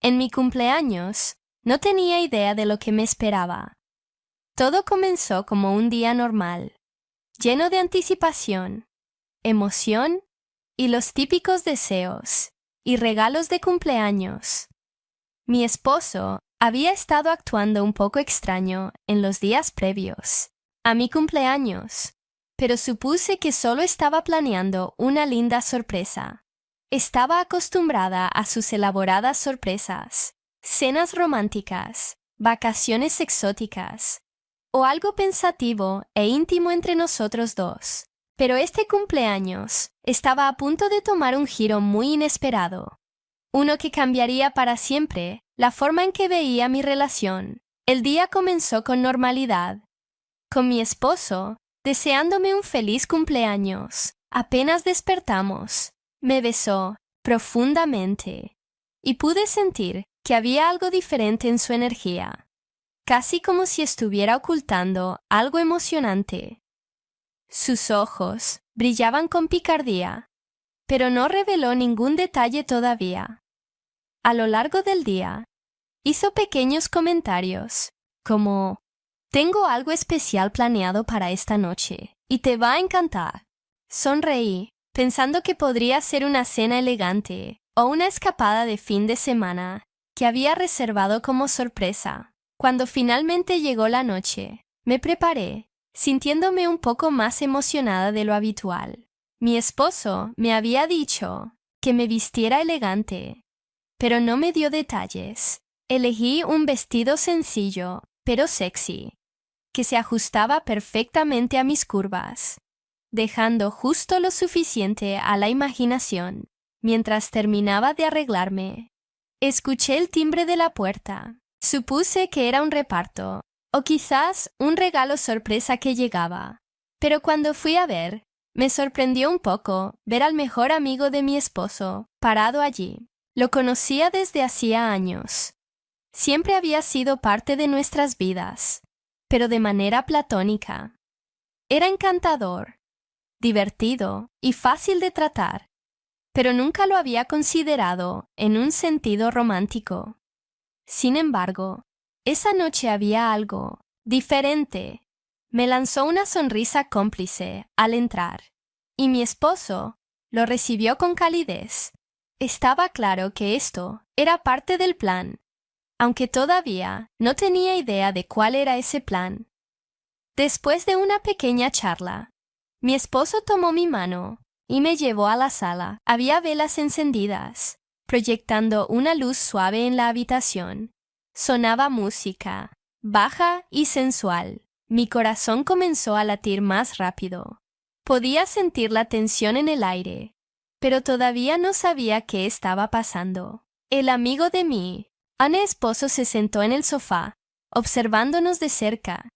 En mi cumpleaños, no tenía idea de lo que me esperaba. Todo comenzó como un día normal, lleno de anticipación, emoción y los típicos deseos y regalos de cumpleaños. Mi esposo había estado actuando un poco extraño en los días previos a mi cumpleaños, pero supuse que solo estaba planeando una linda sorpresa. Estaba acostumbrada a sus elaboradas sorpresas, cenas románticas, vacaciones exóticas, o algo pensativo e íntimo entre nosotros dos. Pero este cumpleaños estaba a punto de tomar un giro muy inesperado. Uno que cambiaría para siempre la forma en que veía mi relación. El día comenzó con normalidad, con mi esposo deseándome un feliz cumpleaños. Apenas despertamos, me besó profundamente y pude sentir que había algo diferente en su energía, casi como si estuviera ocultando algo emocionante. Sus ojos brillaban con picardía, pero no reveló ningún detalle todavía. A lo largo del día, hizo pequeños comentarios, como: «Tengo algo especial planeado para esta noche, y te va a encantar». Sonreí, pensando que podría ser una cena elegante o una escapada de fin de semana que había reservado como sorpresa. Cuando finalmente llegó la noche, me preparé, sintiéndome un poco más emocionada de lo habitual. Mi esposo me había dicho que me vistiera elegante, pero no me dio detalles. Elegí un vestido sencillo, pero sexy, que se ajustaba perfectamente a mis curvas, dejando justo lo suficiente a la imaginación. Mientras terminaba de arreglarme, escuché el timbre de la puerta. Supuse que era un reparto, o quizás un regalo sorpresa que llegaba. Pero cuando fui a ver, me sorprendió un poco ver al mejor amigo de mi esposo parado allí. Lo conocía desde hacía años. Siempre había sido parte de nuestras vidas, pero de manera platónica. Era encantador, divertido y fácil de tratar, pero nunca lo había considerado en un sentido romántico. Sin embargo, esa noche había algo diferente. Me lanzó una sonrisa cómplice al entrar, y mi esposo lo recibió con calidez. Estaba claro que esto era parte del plan, aunque todavía no tenía idea de cuál era ese plan. Después de una pequeña charla, mi esposo tomó mi mano y me llevó a la sala. Había velas encendidas, proyectando una luz suave en la habitación. Sonaba música, baja y sensual. Mi corazón comenzó a latir más rápido. Podía sentir la tensión en el aire, pero todavía no sabía qué estaba pasando. El amigo de mi esposo se sentó en el sofá, observándonos de cerca,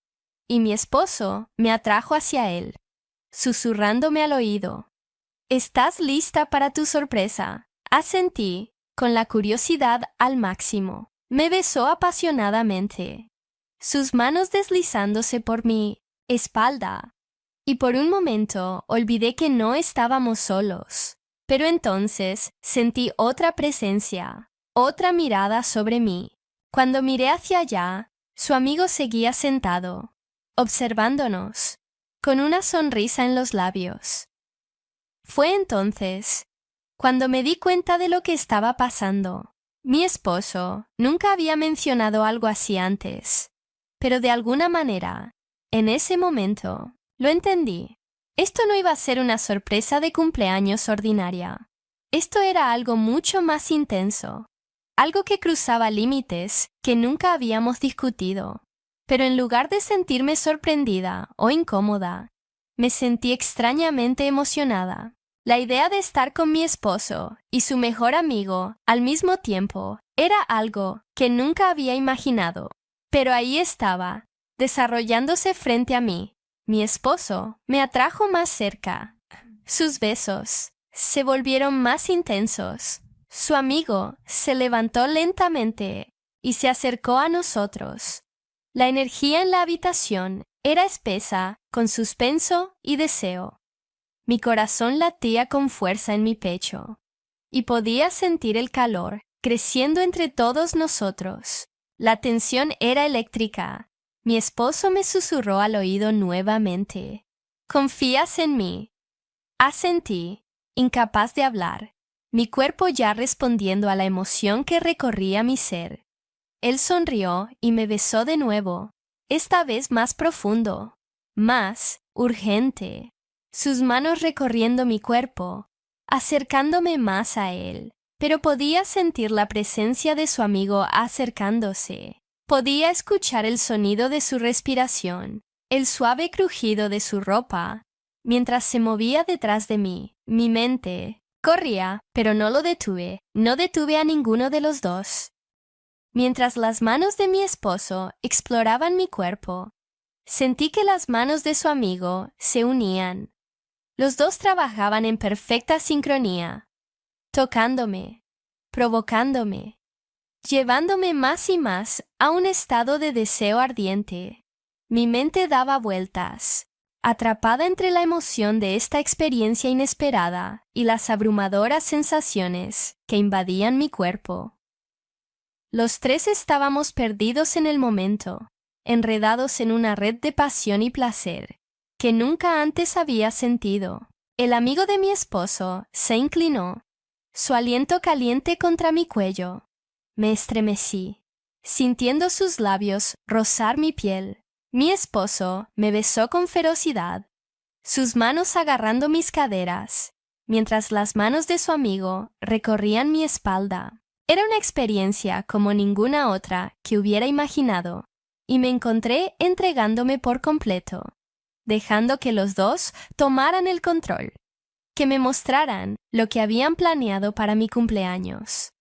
y mi esposo me atrajo hacia él, susurrándome al oído. «¿Estás lista para tu sorpresa?», asentí, con la curiosidad al máximo. Me besó apasionadamente, sus manos deslizándose por mi espalda, y por un momento olvidé que no estábamos solos. Pero entonces sentí otra presencia, otra mirada sobre mí. Cuando miré hacia allá, su amigo seguía sentado, observándonos, con una sonrisa en los labios. Fue entonces cuando me di cuenta de lo que estaba pasando. Mi esposo nunca había mencionado algo así antes, pero de alguna manera, en ese momento, lo entendí. Esto no iba a ser una sorpresa de cumpleaños ordinaria. Esto era algo mucho más intenso, algo que cruzaba límites que nunca habíamos discutido. Pero en lugar de sentirme sorprendida o incómoda, me sentí extrañamente emocionada. La idea de estar con mi esposo y su mejor amigo al mismo tiempo era algo que nunca había imaginado. Pero ahí estaba, desarrollándose frente a mí. Mi esposo me atrajo más cerca. Sus besos se volvieron más intensos. Su amigo se levantó lentamente y se acercó a nosotros. La energía en la habitación era espesa, con suspenso y deseo. Mi corazón latía con fuerza en mi pecho, y podía sentir el calor creciendo entre todos nosotros. La tensión era eléctrica. Mi esposo me susurró al oído nuevamente. «¿Confías en mí?» Asentí, incapaz de hablar, mi cuerpo ya respondiendo a la emoción que recorría mi ser. Él sonrió y me besó de nuevo, esta vez más profundo, más urgente, sus manos recorriendo mi cuerpo, acercándome más a él. Pero podía sentir la presencia de su amigo acercándose. Podía escuchar el sonido de su respiración, el suave crujido de su ropa, mientras se movía detrás de mí. Mi mente corría, pero no lo detuve. No detuve a ninguno de los dos. Mientras las manos de mi esposo exploraban mi cuerpo, sentí que las manos de su amigo se unían. Los dos trabajaban en perfecta sincronía, tocándome, provocándome, llevándome más y más a un estado de deseo ardiente. Mi mente daba vueltas, atrapada entre la emoción de esta experiencia inesperada y las abrumadoras sensaciones que invadían mi cuerpo. Los tres estábamos perdidos en el momento, enredados en una red de pasión y placer que nunca antes había sentido. El amigo de mi esposo se inclinó, su aliento caliente contra mi cuello. Me estremecí, sintiendo sus labios rozar mi piel. Mi esposo me besó con ferocidad, sus manos agarrando mis caderas, mientras las manos de su amigo recorrían mi espalda. Era una experiencia como ninguna otra que hubiera imaginado, y me encontré entregándome por completo, dejando que los dos tomaran el control, que me mostraran lo que habían planeado para mi cumpleaños.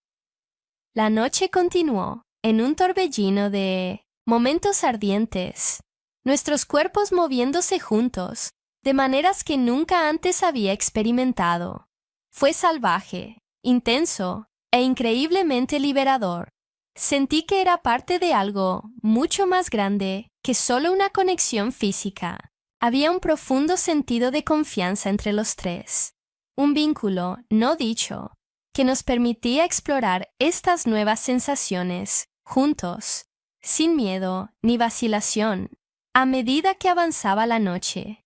La noche continuó en un torbellino de momentos ardientes, nuestros cuerpos moviéndose juntos, de maneras que nunca antes había experimentado. Fue salvaje, intenso e increíblemente liberador. Sentí que era parte de algo mucho más grande que solo una conexión física. Había un profundo sentido de confianza entre los tres, un vínculo no dicho que nos permitía explorar estas nuevas sensaciones juntos, sin miedo ni vacilación. A medida que avanzaba la noche,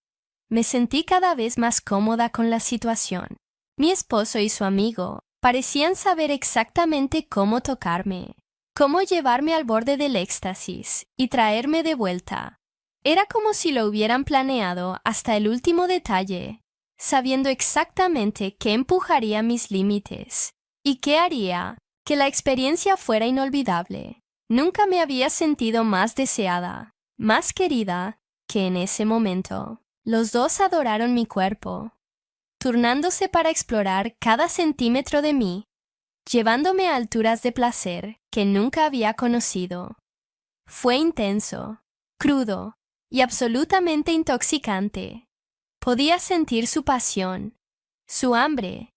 me sentí cada vez más cómoda con la situación. Mi esposo y su amigo parecían saber exactamente cómo tocarme, cómo llevarme al borde del éxtasis y traerme de vuelta. Era como si lo hubieran planeado hasta el último detalle, sabiendo exactamente qué empujaría mis límites y qué haría que la experiencia fuera inolvidable. Nunca me había sentido más deseada, más querida que en ese momento. Los dos adoraron mi cuerpo, turnándose para explorar cada centímetro de mí, llevándome a alturas de placer que nunca había conocido. Fue intenso, crudo y absolutamente intoxicante. Podía sentir su pasión, su hambre,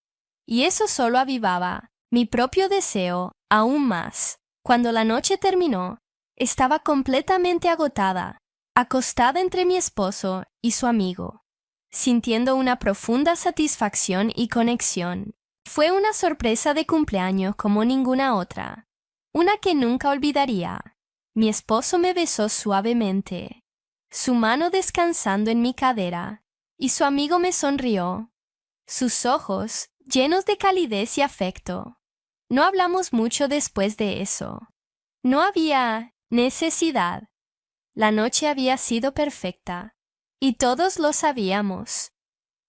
y eso solo avivaba mi propio deseo aún más. Cuando la noche terminó, estaba completamente agotada, acostada entre mi esposo y su amigo, sintiendo una profunda satisfacción y conexión. Fue una sorpresa de cumpleaños como ninguna otra, una que nunca olvidaría. Mi esposo me besó suavemente, su mano descansando en mi cadera, y su amigo me sonrió, sus ojos llenos de calidez y afecto. No hablamos mucho después de eso. No había necesidad. La noche había sido perfecta, y todos lo sabíamos.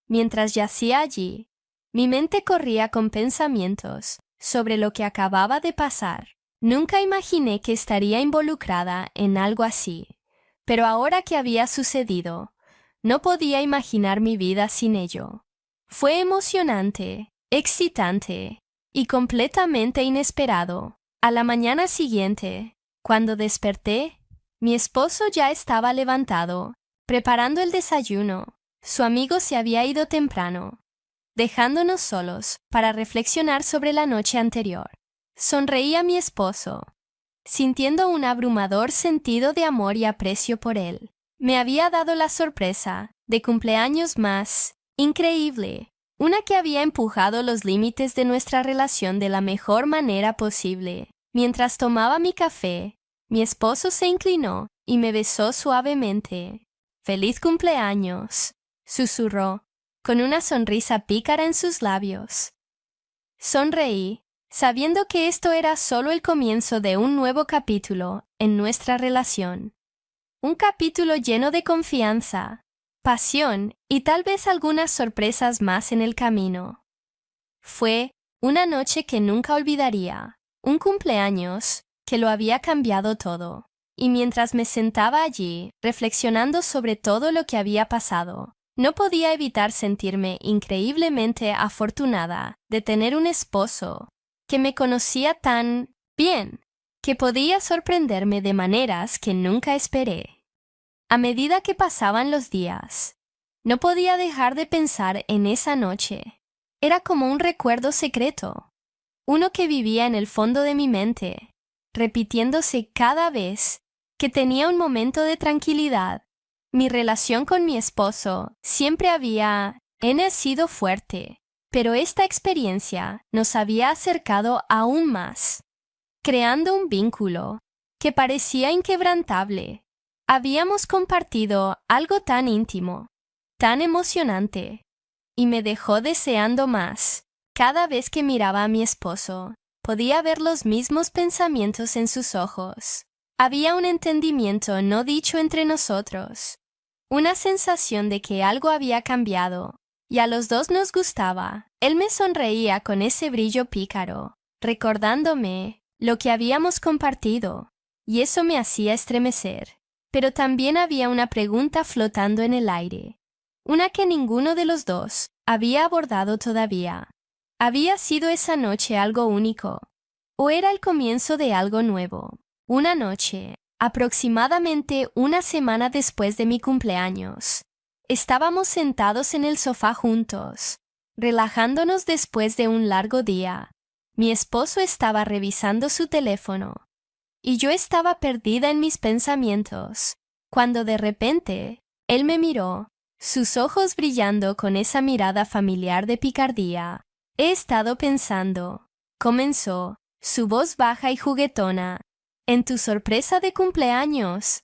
Mientras yacía allí, mi mente corría con pensamientos sobre lo que acababa de pasar. Nunca imaginé que estaría involucrada en algo así, pero ahora que había sucedido, no podía imaginar mi vida sin ello. Fue emocionante, excitante y completamente inesperado. A la mañana siguiente, cuando desperté, mi esposo ya estaba levantado, preparando el desayuno. Su amigo se había ido temprano, dejándonos solos para reflexionar sobre la noche anterior. Sonreí a mi esposo, sintiendo un abrumador sentido de amor y aprecio por él. Me había dado la sorpresa de cumpleaños más increíble Una que había empujado los límites de nuestra relación de la mejor manera posible. Mientras tomaba mi café, mi esposo se inclinó y me besó suavemente. «¡Feliz cumpleaños!», susurró, con una sonrisa pícara en sus labios. Sonreí, sabiendo que esto era solo el comienzo de un nuevo capítulo en nuestra relación. Un capítulo lleno de confianza, pasión y tal vez algunas sorpresas más en el camino. Fue una noche que nunca olvidaría, un cumpleaños que lo había cambiado todo. Y mientras me sentaba allí, reflexionando sobre todo lo que había pasado, no podía evitar sentirme increíblemente afortunada de tener un esposo que me conocía tan bien, que podía sorprenderme de maneras que nunca esperé. A medida que pasaban los días, no podía dejar de pensar en esa noche. Era como un recuerdo secreto, uno que vivía en el fondo de mi mente, repitiéndose cada vez que tenía un momento de tranquilidad. Mi relación con mi esposo siempre había sido fuerte, pero esta experiencia nos había acercado aún más, creando un vínculo que parecía inquebrantable. Habíamos compartido algo tan íntimo, tan emocionante, y me dejó deseando más. Cada vez que miraba a mi esposo, podía ver los mismos pensamientos en sus ojos. Había un entendimiento no dicho entre nosotros, una sensación de que algo había cambiado, y a los dos nos gustaba. Él me sonreía con ese brillo pícaro, recordándome lo que habíamos compartido, y eso me hacía estremecer. Pero también había una pregunta flotando en el aire, una que ninguno de los dos había abordado todavía. ¿Había sido esa noche algo único? ¿O era el comienzo de algo nuevo? Una noche, aproximadamente una semana después de mi cumpleaños, estábamos sentados en el sofá juntos, relajándonos después de un largo día. Mi esposo estaba revisando su teléfono, y yo estaba perdida en mis pensamientos, cuando de repente, él me miró, sus ojos brillando con esa mirada familiar de picardía. «He estado pensando», comenzó, su voz baja y juguetona, «en tu sorpresa de cumpleaños».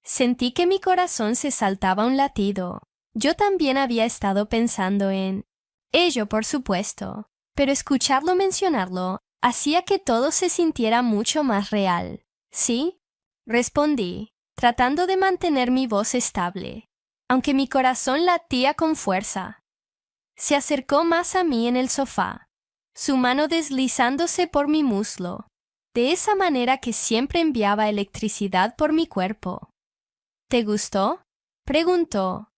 Sentí que mi corazón se saltaba un latido. Yo también había estado pensando en ello, por supuesto, pero escucharlo mencionarlo hacía que todo se sintiera mucho más real. «¿Sí?», respondí, tratando de mantener mi voz estable, aunque mi corazón latía con fuerza. Se acercó más a mí en el sofá, su mano deslizándose por mi muslo, de esa manera que siempre enviaba electricidad por mi cuerpo. «¿Te gustó?», preguntó,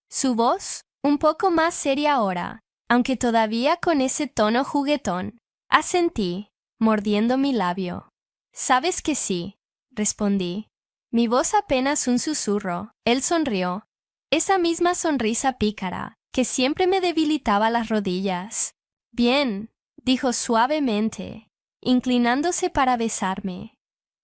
su voz un poco más seria ahora, aunque todavía con ese tono juguetón. Asentí, mordiendo mi labio. «Sabes que sí», respondí, mi voz apenas un susurro. Él sonrió, esa misma sonrisa pícara que siempre me debilitaba las rodillas. «Bien», dijo suavemente, inclinándose para besarme.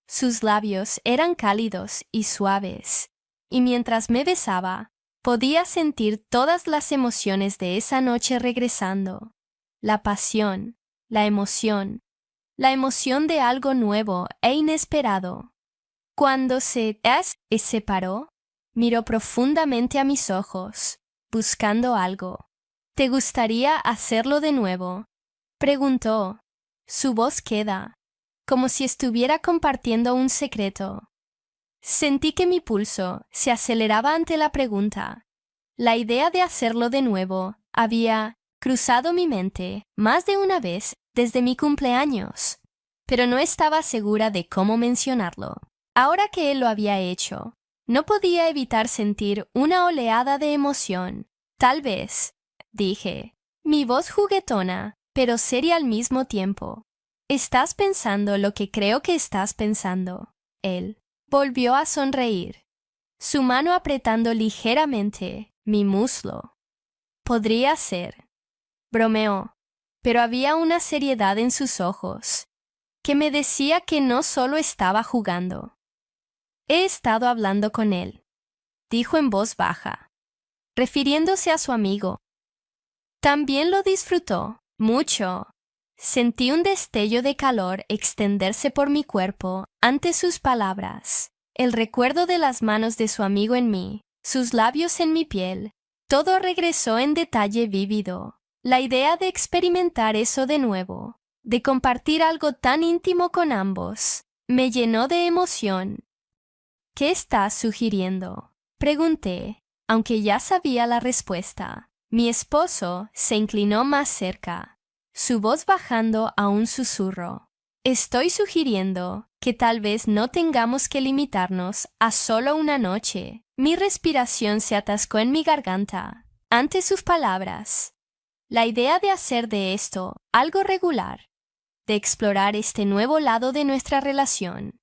Sus labios eran cálidos y suaves, y mientras me besaba, podía sentir todas las emociones de esa noche regresando. La pasión, la emoción de algo nuevo e inesperado. Cuando se separó, miró profundamente a mis ojos, buscando algo. «¿Te gustaría hacerlo de nuevo?», preguntó. Su voz queda, como si estuviera compartiendo un secreto. Sentí que mi pulso se aceleraba ante la pregunta. La idea de hacerlo de nuevo había cruzado mi mente más de una vez desde mi cumpleaños, pero no estaba segura de cómo mencionarlo. Ahora que él lo había hecho, no podía evitar sentir una oleada de emoción. «Tal vez», dije, mi voz juguetona, pero seria al mismo tiempo. «Estás pensando lo que creo que estás pensando». Él volvió a sonreír, su mano apretando ligeramente mi muslo. «Podría ser», bromeó, pero había una seriedad en sus ojos que me decía que no solo estaba jugando. «He estado hablando con él», dijo en voz baja, refiriéndose a su amigo. También lo disfrutó, mucho. Sentí un destello de calor extenderse por mi cuerpo ante sus palabras. El recuerdo de las manos de su amigo en mí, sus labios en mi piel, todo regresó en detalle vívido. La idea de experimentar eso de nuevo, de compartir algo tan íntimo con ambos, me llenó de emoción. ¿Qué estás sugiriendo?, pregunté, aunque ya sabía la respuesta. Mi esposo se inclinó más cerca, su voz bajando a un susurro. Estoy sugiriendo que tal vez no tengamos que limitarnos a solo una noche. Mi respiración se atascó en mi garganta ante sus palabras. La idea de hacer de esto algo regular, de explorar este nuevo lado de nuestra relación,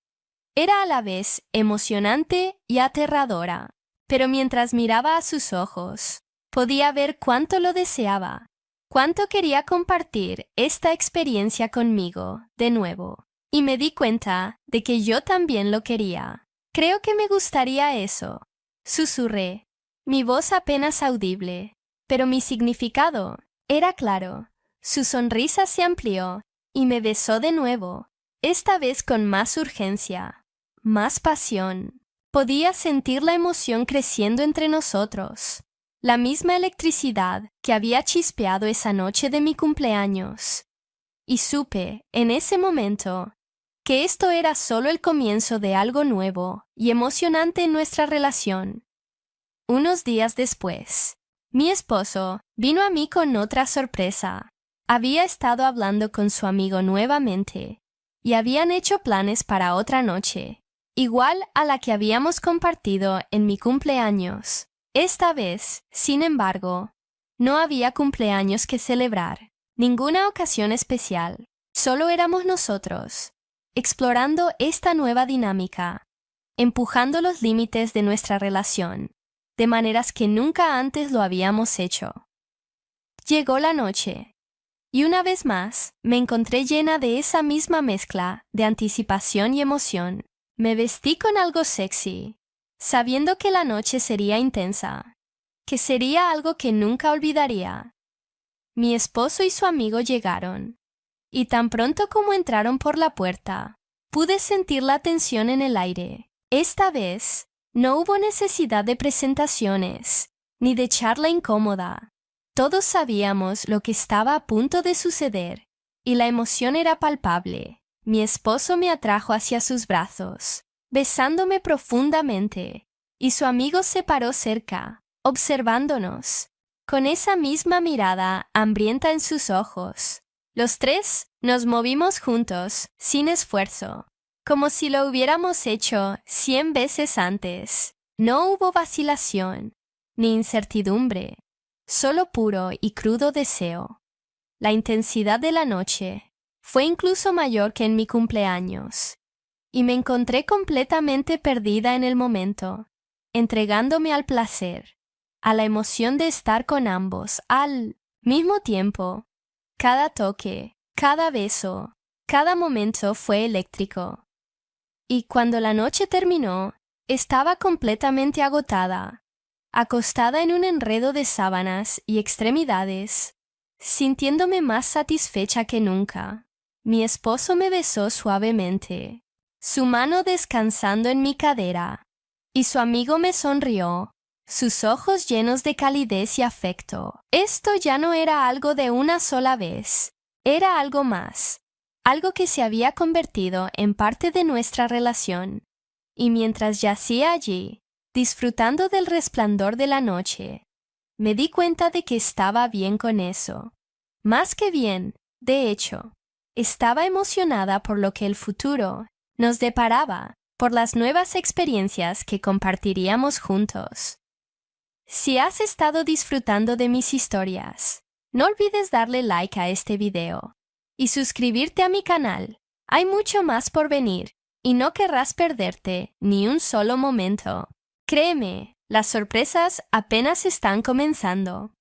era a la vez emocionante y aterradora, pero mientras miraba a sus ojos, podía ver cuánto lo deseaba, cuánto quería compartir esta experiencia conmigo de nuevo, y me di cuenta de que yo también lo quería. Creo que me gustaría eso, susurré, mi voz apenas audible, pero mi significado era claro. Su sonrisa se amplió y me besó de nuevo, esta vez con más urgencia, más pasión. Podía sentir la emoción creciendo entre nosotros, la misma electricidad que había chispeado esa noche de mi cumpleaños. Y supe, en ese momento, que esto era solo el comienzo de algo nuevo y emocionante en nuestra relación. Unos días después, mi esposo vino a mí con otra sorpresa. Había estado hablando con su amigo nuevamente y habían hecho planes para otra noche, igual a la que habíamos compartido en mi cumpleaños. Esta vez, sin embargo, no había cumpleaños que celebrar, ninguna ocasión especial. Solo éramos nosotros, explorando esta nueva dinámica, empujando los límites de nuestra relación, de maneras que nunca antes lo habíamos hecho. Llegó la noche, y una vez más me encontré llena de esa misma mezcla de anticipación y emoción. Me vestí con algo sexy, sabiendo que la noche sería intensa, que sería algo que nunca olvidaría. Mi esposo y su amigo llegaron, y tan pronto como entraron por la puerta, pude sentir la tensión en el aire. Esta vez, no hubo necesidad de presentaciones, ni de charla incómoda. Todos sabíamos lo que estaba a punto de suceder, y la emoción era palpable. Mi esposo me atrajo hacia sus brazos, besándome profundamente, y su amigo se paró cerca, observándonos, con esa misma mirada hambrienta en sus ojos. Los tres nos movimos juntos, sin esfuerzo, como si lo hubiéramos hecho 100 veces antes. No hubo vacilación, ni incertidumbre, solo puro y crudo deseo. La intensidad de la noche fue incluso mayor que en mi cumpleaños, y me encontré completamente perdida en el momento, entregándome al placer, a la emoción de estar con ambos al mismo tiempo. Cada toque, cada beso, cada momento fue eléctrico. Y cuando la noche terminó, estaba completamente agotada, acostada en un enredo de sábanas y extremidades, sintiéndome más satisfecha que nunca. Mi esposo me besó suavemente, su mano descansando en mi cadera, y su amigo me sonrió, sus ojos llenos de calidez y afecto. Esto ya no era algo de una sola vez, era algo más, algo que se había convertido en parte de nuestra relación. Y mientras yacía allí, disfrutando del resplandor de la noche, me di cuenta de que estaba bien con eso. Más que bien, de hecho, estaba emocionada por lo que el futuro nos deparaba, por las nuevas experiencias que compartiríamos juntos. Si has estado disfrutando de mis historias, no olvides darle like a este video y suscribirte a mi canal. Hay mucho más por venir y no querrás perderte ni un solo momento. Créeme, las sorpresas apenas están comenzando.